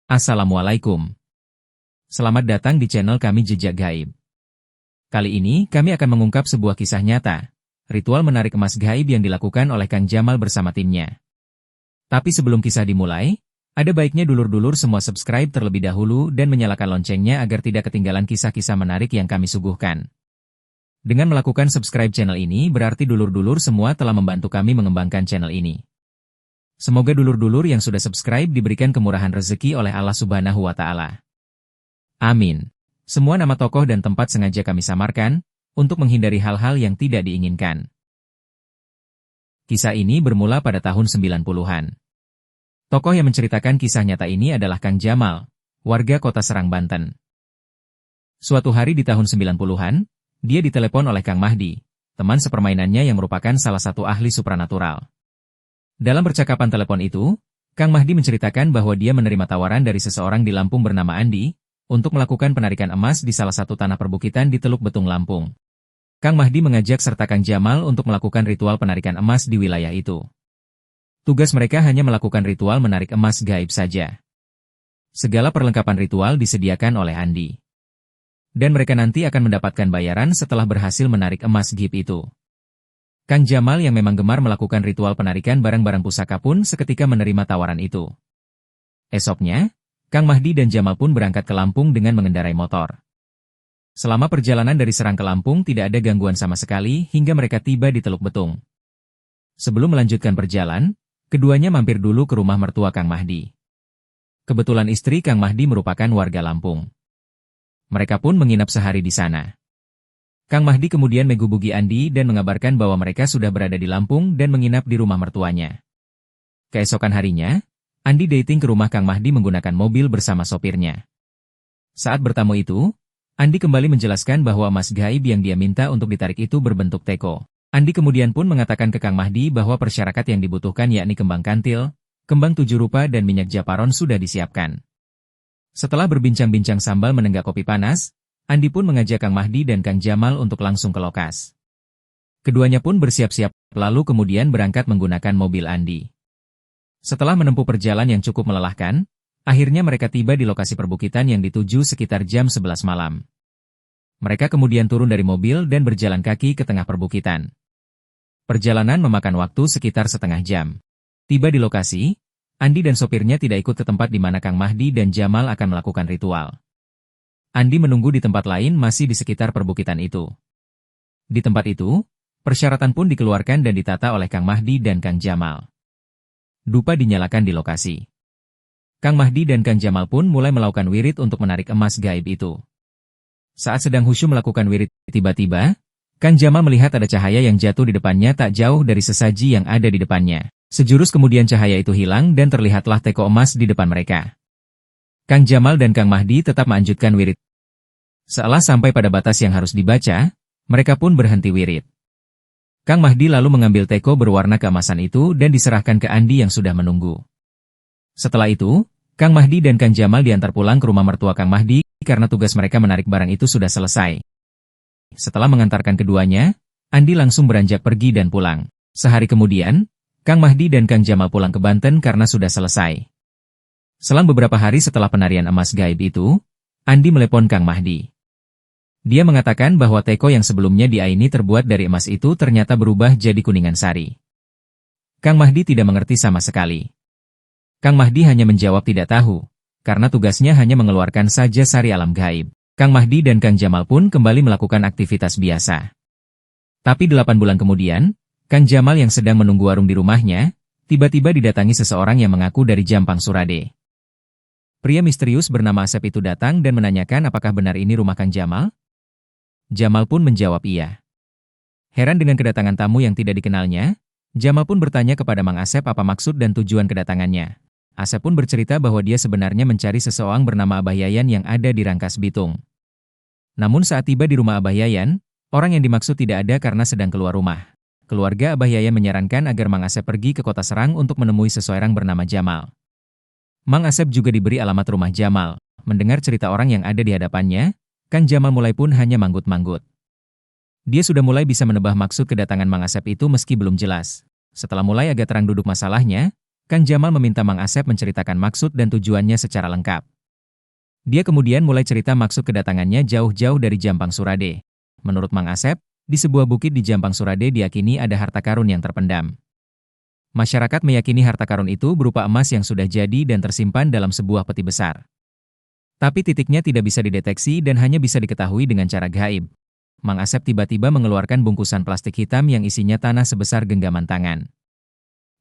Assalamualaikum. Selamat datang di channel kami Jejak Gaib. Kali ini kami akan mengungkap sebuah kisah nyata, ritual menarik emas gaib yang dilakukan oleh Kang Jamal bersama timnya. Tapi sebelum kisah dimulai, ada baiknya dulur-dulur semua subscribe terlebih dahulu dan menyalakan loncengnya agar tidak ketinggalan kisah-kisah menarik yang kami suguhkan. Dengan melakukan subscribe channel ini berarti dulur-dulur semua telah membantu kami mengembangkan channel ini. Semoga dulur-dulur yang sudah subscribe diberikan kemurahan rezeki oleh Allah Subhanahu wa Ta'ala. Amin. Semua nama tokoh dan tempat sengaja kami samarkan, untuk menghindari hal-hal yang tidak diinginkan. Kisah ini bermula pada tahun 90-an. Tokoh yang menceritakan kisah nyata ini adalah Kang Jamal, warga kota Serang, Banten. Suatu hari di tahun 90-an, dia ditelepon oleh Kang Mahdi, teman sepermainannya yang merupakan salah satu ahli supranatural. Dalam percakapan telepon itu, Kang Mahdi menceritakan bahwa dia menerima tawaran dari seseorang di Lampung bernama Andi, untuk melakukan penarikan emas di salah satu tanah perbukitan di Teluk Betung, Lampung. Kang Mahdi mengajak serta Kang Jamal untuk melakukan ritual penarikan emas di wilayah itu. Tugas mereka hanya melakukan ritual menarik emas gaib saja. Segala perlengkapan ritual disediakan oleh Andi. Dan mereka nanti akan mendapatkan bayaran setelah berhasil menarik emas gaib itu. Kang Jamal yang memang gemar melakukan ritual penarikan barang-barang pusaka pun seketika menerima tawaran itu. Esoknya, Kang Mahdi dan Jamal pun berangkat ke Lampung dengan mengendarai motor. Selama perjalanan dari Serang ke Lampung tidak ada gangguan sama sekali hingga mereka tiba di Teluk Betung. Sebelum melanjutkan perjalanan, keduanya mampir dulu ke rumah mertua Kang Mahdi. Kebetulan istri Kang Mahdi merupakan warga Lampung. Mereka pun menginap sehari di sana. Kang Mahdi kemudian menghubungi Andi dan mengabarkan bahwa mereka sudah berada di Lampung dan menginap di rumah mertuanya. Keesokan harinya, Andi dating ke rumah Kang Mahdi menggunakan mobil bersama sopirnya. Saat bertamu itu, Andi kembali menjelaskan bahwa emas gaib yang dia minta untuk ditarik itu berbentuk teko. Andi kemudian pun mengatakan ke Kang Mahdi bahwa persyarat yang dibutuhkan yakni kembang kantil, kembang 7 rupa dan minyak japaron sudah disiapkan. Setelah berbincang-bincang sambil menenggak kopi panas, Andi pun mengajak Kang Mahdi dan Kang Jamal untuk langsung ke lokasi. Keduanya pun bersiap-siap, lalu kemudian berangkat menggunakan mobil Andi. Setelah menempuh perjalanan yang cukup melelahkan, akhirnya mereka tiba di lokasi perbukitan yang dituju sekitar jam 11 malam. Mereka kemudian turun dari mobil dan berjalan kaki ke tengah perbukitan. Perjalanan memakan waktu sekitar setengah jam. Tiba di lokasi, Andi dan sopirnya tidak ikut ke tempat di mana Kang Mahdi dan Jamal akan melakukan ritual. Andi menunggu di tempat lain masih di sekitar perbukitan itu. Di tempat itu, persyaratan pun dikeluarkan dan ditata oleh Kang Mahdi dan Kang Jamal. Dupa dinyalakan di lokasi. Kang Mahdi dan Kang Jamal pun mulai melakukan wirid untuk menarik emas gaib itu. Saat sedang khusyuk melakukan wirid, tiba-tiba, Kang Jamal melihat ada cahaya yang jatuh di depannya tak jauh dari sesaji yang ada di depannya. Sejurus kemudian cahaya itu hilang dan terlihatlah teko emas di depan mereka. Kang Jamal dan Kang Mahdi tetap melanjutkan wirid. Setelah sampai pada batas yang harus dibaca, mereka pun berhenti wirid. Kang Mahdi lalu mengambil teko berwarna keemasan itu dan diserahkan ke Andi yang sudah menunggu. Setelah itu, Kang Mahdi dan Kang Jamal diantar pulang ke rumah mertua Kang Mahdi karena tugas mereka menarik barang itu sudah selesai. Setelah mengantarkan keduanya, Andi langsung beranjak pergi dan pulang. Sehari kemudian, Kang Mahdi dan Kang Jamal pulang ke Banten karena sudah selesai. Selang beberapa hari setelah penarian emas gaib itu, Andi melepon Kang Mahdi. Dia mengatakan bahwa teko yang sebelumnya dia ini terbuat dari emas itu ternyata berubah jadi kuningan sari. Kang Mahdi tidak mengerti sama sekali. Kang Mahdi hanya menjawab tidak tahu, karena tugasnya hanya mengeluarkan saja sari alam gaib. Kang Mahdi dan Kang Jamal pun kembali melakukan aktivitas biasa. Tapi 8 bulan kemudian, Kang Jamal yang sedang menunggu warung di rumahnya, tiba-tiba didatangi seseorang yang mengaku dari Jampang Surade. Pria misterius bernama Asep itu datang dan menanyakan apakah benar ini rumah Kang Jamal? Jamal pun menjawab iya. Heran dengan kedatangan tamu yang tidak dikenalnya, Jamal pun bertanya kepada Mang Asep apa maksud dan tujuan kedatangannya. Asep pun bercerita bahwa dia sebenarnya mencari seseorang bernama Abah Yayan yang ada di Rangkas Bitung. Namun saat tiba di rumah Abah Yayan, orang yang dimaksud tidak ada karena sedang keluar rumah. Keluarga Abah Yayan menyarankan agar Mang Asep pergi ke kota Serang untuk menemui seseorang bernama Jamal. Mang Asep juga diberi alamat rumah Jamal. Mendengar cerita orang yang ada di hadapannya, Kang Jamal mulai pun hanya manggut-manggut. Dia sudah mulai bisa menebak maksud kedatangan Mang Asep itu meski belum jelas. Setelah mulai agak terang duduk masalahnya, Kang Jamal meminta Mang Asep menceritakan maksud dan tujuannya secara lengkap. Dia kemudian mulai cerita maksud kedatangannya jauh-jauh dari Jampang Surade. Menurut Mang Asep, di sebuah bukit di Jampang Surade diyakini ada harta karun yang terpendam. Masyarakat meyakini harta karun itu berupa emas yang sudah jadi dan tersimpan dalam sebuah peti besar. Tapi titiknya tidak bisa dideteksi dan hanya bisa diketahui dengan cara gaib. Mang Asep tiba-tiba mengeluarkan bungkusan plastik hitam yang isinya tanah sebesar genggaman tangan.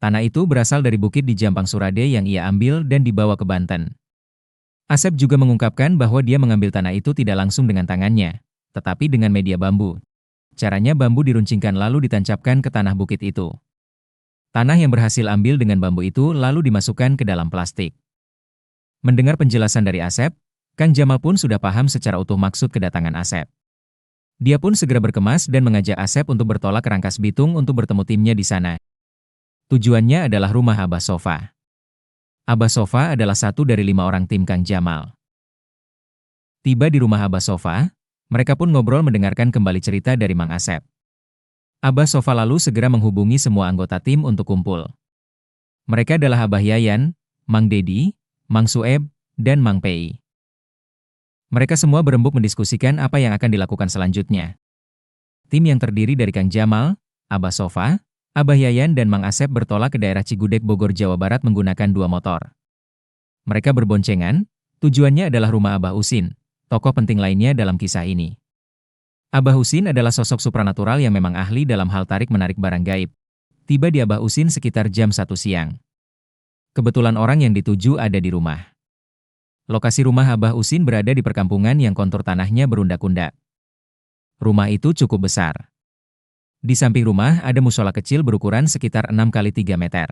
Tanah itu berasal dari bukit di Jampang Surade yang ia ambil dan dibawa ke Banten. Asep juga mengungkapkan bahwa dia mengambil tanah itu tidak langsung dengan tangannya, tetapi dengan media bambu. Caranya bambu diruncingkan lalu ditancapkan ke tanah bukit itu. Tanah yang berhasil ambil dengan bambu itu lalu dimasukkan ke dalam plastik. Mendengar penjelasan dari Asep, Kang Jamal pun sudah paham secara utuh maksud kedatangan Asep. Dia pun segera berkemas dan mengajak Asep untuk bertolak ke Rangkas Bitung untuk bertemu timnya di sana. Tujuannya adalah rumah Abah Sofa. Abah Sofa adalah satu dari 5 orang tim Kang Jamal. Tiba di rumah Abah Sofa, mereka pun ngobrol mendengarkan kembali cerita dari Mang Asep. Abah Sofa lalu segera menghubungi semua anggota tim untuk kumpul. Mereka adalah Abah Yayan, Mang Dedi, Mang Sueb, dan Mang Pei. Mereka semua berembuk mendiskusikan apa yang akan dilakukan selanjutnya. Tim yang terdiri dari Kang Jamal, Abah Sofa, Abah Yayan dan Mang Asep bertolak ke daerah Cigudeg, Bogor, Jawa Barat menggunakan 2 motor. Mereka berboncengan, tujuannya adalah rumah Abah Usin, tokoh penting lainnya dalam kisah ini. Abah Usin adalah sosok supranatural yang memang ahli dalam hal tarik-menarik barang gaib. Tiba di Abah Usin sekitar jam 1 siang. Kebetulan orang yang dituju ada di rumah. Lokasi rumah Abah Usin berada di perkampungan yang kontur tanahnya berundak-undak. Rumah itu cukup besar. Di samping rumah ada musola kecil berukuran sekitar 6 x 3 meter.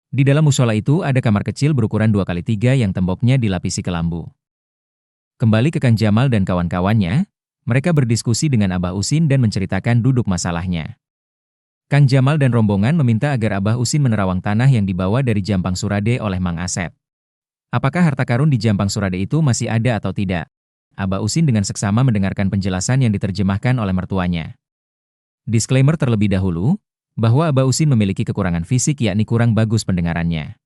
Di dalam musola itu ada kamar kecil berukuran 2 x 3 yang temboknya dilapisi kelambu. Kembali ke Kang Jamal dan kawan-kawannya, mereka berdiskusi dengan Abah Usin dan menceritakan duduk masalahnya. Kang Jamal dan rombongan meminta agar Abah Usin menerawang tanah yang dibawa dari Jampang Surade oleh Mang Asep. Apakah harta karun di Jampang Surade itu masih ada atau tidak? Abah Usin dengan seksama mendengarkan penjelasan yang diterjemahkan oleh mertuanya. Disclaimer terlebih dahulu, bahwa Abah Usin memiliki kekurangan fisik yakni kurang bagus pendengarannya.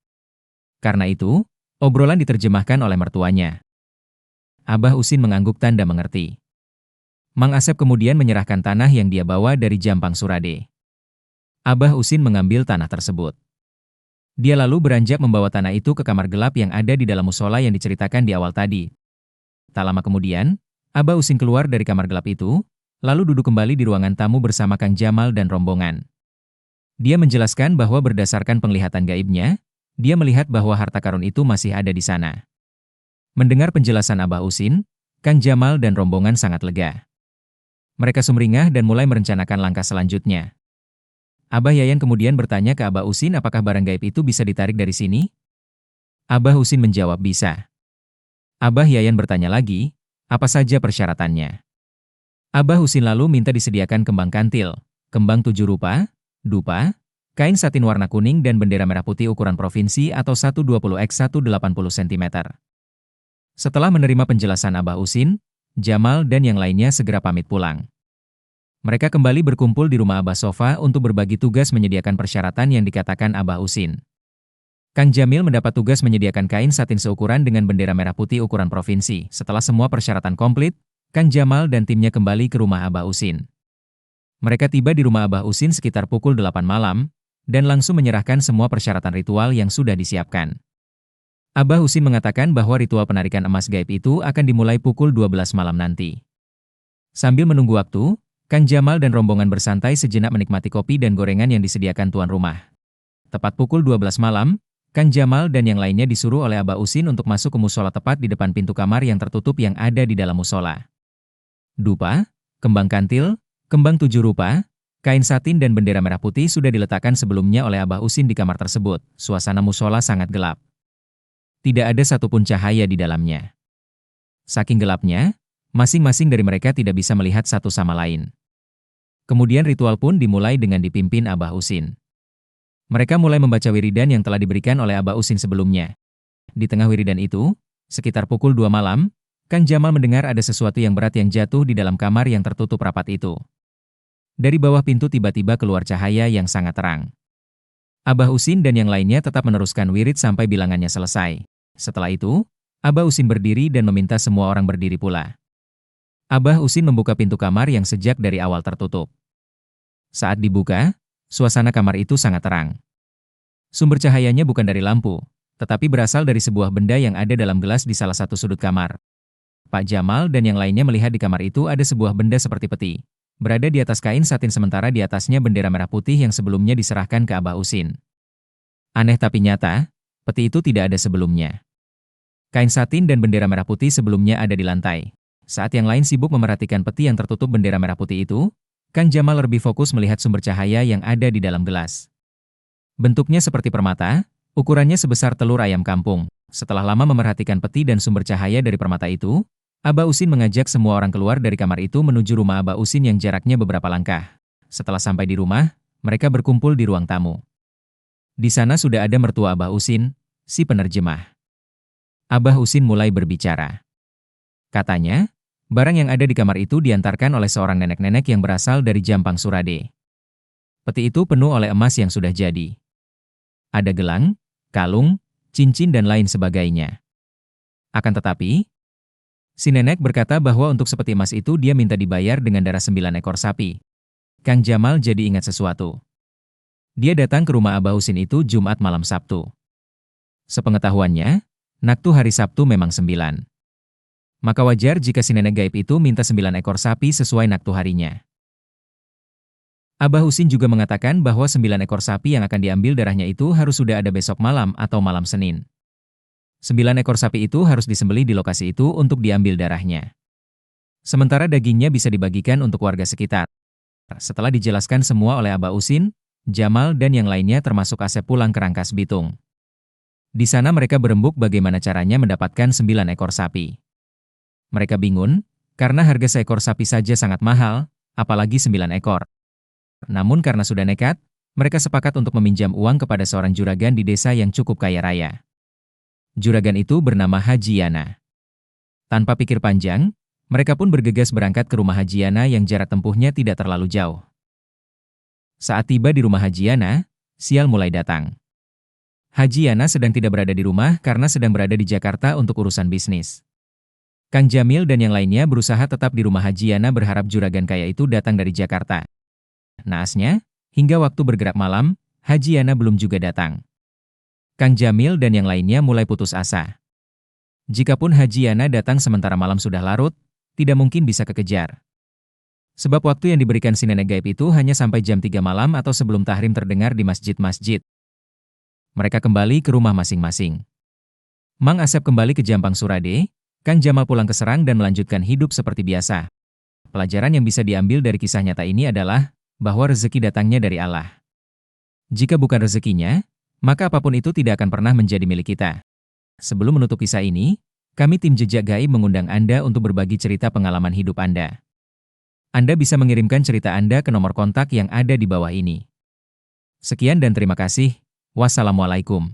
Karena itu, obrolan diterjemahkan oleh mertuanya. Abah Usin mengangguk tanda mengerti. Mang Asep kemudian menyerahkan tanah yang dia bawa dari Jampang Surade. Abah Usin mengambil tanah tersebut. Dia lalu beranjak membawa tanah itu ke kamar gelap yang ada di dalam musola yang diceritakan di awal tadi. Tak lama kemudian, Abah Usin keluar dari kamar gelap itu, lalu duduk kembali di ruangan tamu bersama Kang Jamal dan rombongan. Dia menjelaskan bahwa berdasarkan penglihatan gaibnya, dia melihat bahwa harta karun itu masih ada di sana. Mendengar penjelasan Abah Usin, Kang Jamal dan rombongan sangat lega. Mereka sumringah dan mulai merencanakan langkah selanjutnya. Abah Yayan kemudian bertanya ke Abah Usin apakah barang gaib itu bisa ditarik dari sini? Abah Usin menjawab bisa. Abah Yayan bertanya lagi, apa saja persyaratannya? Abah Usin lalu minta disediakan kembang kantil, kembang 7 rupa, dupa, kain satin warna kuning dan bendera merah putih ukuran provinsi atau 120 x 180 cm. Setelah menerima penjelasan Abah Usin, Jamal dan yang lainnya segera pamit pulang. Mereka kembali berkumpul di rumah Abah Sofa untuk berbagi tugas menyediakan persyaratan yang dikatakan Abah Usin. Kang Jamil mendapat tugas menyediakan kain satin seukuran dengan bendera merah putih ukuran provinsi. Setelah semua persyaratan komplit, Kang Jamal dan timnya kembali ke rumah Abah Usin. Mereka tiba di rumah Abah Usin sekitar pukul 8 malam, dan langsung menyerahkan semua persyaratan ritual yang sudah disiapkan. Abah Usin mengatakan bahwa ritual penarikan emas gaib itu akan dimulai pukul 12 malam nanti. Sambil menunggu waktu, Kang Jamal dan rombongan bersantai sejenak menikmati kopi dan gorengan yang disediakan tuan rumah. Tepat pukul 12 malam, Kang Jamal dan yang lainnya disuruh oleh Abah Usin untuk masuk ke musola tepat di depan pintu kamar yang tertutup yang ada di dalam musola. Dupa, kembang kantil, kembang 7 rupa, kain satin dan bendera merah putih sudah diletakkan sebelumnya oleh Abah Usin di kamar tersebut. Suasana musola sangat gelap. Tidak ada satupun cahaya di dalamnya. Saking gelapnya, masing-masing dari mereka tidak bisa melihat satu sama lain. Kemudian ritual pun dimulai dengan dipimpin Abah Usin. Mereka mulai membaca wiridan yang telah diberikan oleh Abah Usin sebelumnya. Di tengah wiridan itu, sekitar pukul 2 malam, Kang Jamal mendengar ada sesuatu yang berat yang jatuh di dalam kamar yang tertutup rapat itu. Dari bawah pintu tiba-tiba keluar cahaya yang sangat terang. Abah Usin dan yang lainnya tetap meneruskan wirid sampai bilangannya selesai. Setelah itu, Abah Usin berdiri dan meminta semua orang berdiri pula. Abah Usin membuka pintu kamar yang sejak dari awal tertutup. Saat dibuka, suasana kamar itu sangat terang. Sumber cahayanya bukan dari lampu, tetapi berasal dari sebuah benda yang ada dalam gelas di salah satu sudut kamar. Pak Jamal dan yang lainnya melihat di kamar itu ada sebuah benda seperti peti, berada di atas kain satin sementara di atasnya bendera merah putih yang sebelumnya diserahkan ke Abah Usin. Aneh tapi nyata, peti itu tidak ada sebelumnya. Kain satin dan bendera merah putih sebelumnya ada di lantai. Saat yang lain sibuk memerhatikan peti yang tertutup bendera merah putih itu, Kang Jamal lebih fokus melihat sumber cahaya yang ada di dalam gelas. Bentuknya seperti permata, ukurannya sebesar telur ayam kampung. Setelah lama memerhatikan peti dan sumber cahaya dari permata itu, Abah Usin mengajak semua orang keluar dari kamar itu menuju rumah Abah Usin yang jaraknya beberapa langkah. Setelah sampai di rumah, mereka berkumpul di ruang tamu. Di sana sudah ada mertua Abah Usin, si penerjemah. Abah Usin mulai berbicara. Katanya, barang yang ada di kamar itu diantarkan oleh seorang nenek-nenek yang berasal dari Jampang Surade. Peti itu penuh oleh emas yang sudah jadi. Ada gelang, kalung, cincin dan lain sebagainya. Akan tetapi, si nenek berkata bahwa untuk sepeti emas itu dia minta dibayar dengan darah 9 ekor sapi. Kang Jamal jadi ingat sesuatu. Dia datang ke rumah Abah Usin itu Jumat malam Sabtu. Sepengetahuannya, naktu hari Sabtu memang 9. Maka wajar jika si nenek gaib itu minta 9 ekor sapi sesuai naktu harinya. Abah Usin juga mengatakan bahwa 9 ekor sapi yang akan diambil darahnya itu harus sudah ada besok malam atau malam Senin. 9 ekor sapi itu harus disembelih di lokasi itu untuk diambil darahnya. Sementara dagingnya bisa dibagikan untuk warga sekitar. Setelah dijelaskan semua oleh Abah Usin, Jamal dan yang lainnya termasuk Asep pulang ke Rangkas Bitung. Di sana mereka berembuk bagaimana caranya mendapatkan 9 ekor sapi. Mereka bingung, karena harga seekor sapi saja sangat mahal, apalagi 9 ekor. Namun karena sudah nekat, mereka sepakat untuk meminjam uang kepada seorang juragan di desa yang cukup kaya raya. Juragan itu bernama Haji Yana. Tanpa pikir panjang, mereka pun bergegas berangkat ke rumah Haji Yana yang jarak tempuhnya tidak terlalu jauh. Saat tiba di rumah Haji Yana, sial mulai datang. Haji Yana sedang tidak berada di rumah karena sedang berada di Jakarta untuk urusan bisnis. Kang Jamil dan yang lainnya berusaha tetap di rumah Haji Yana berharap juragan kaya itu datang dari Jakarta. Naasnya, hingga waktu bergerak malam, Haji Yana belum juga datang. Kang Jamil dan yang lainnya mulai putus asa. Jikapun Haji Yana datang sementara malam sudah larut, tidak mungkin bisa kekejar. Sebab waktu yang diberikan si nenek gaib itu hanya sampai jam 3 malam atau sebelum tahrim terdengar di masjid-masjid. Mereka kembali ke rumah masing-masing. Mang Asep kembali ke Jampang Surade, Kang Jamal pulang ke Serang dan melanjutkan hidup seperti biasa. Pelajaran yang bisa diambil dari kisah nyata ini adalah bahwa rezeki datangnya dari Allah. Jika bukan rezekinya, maka apapun itu tidak akan pernah menjadi milik kita. Sebelum menutup kisah ini, kami tim Jejak Gaib mengundang Anda untuk berbagi cerita pengalaman hidup Anda. Anda bisa mengirimkan cerita Anda ke nomor kontak yang ada di bawah ini. Sekian dan terima kasih. Wassalamualaikum.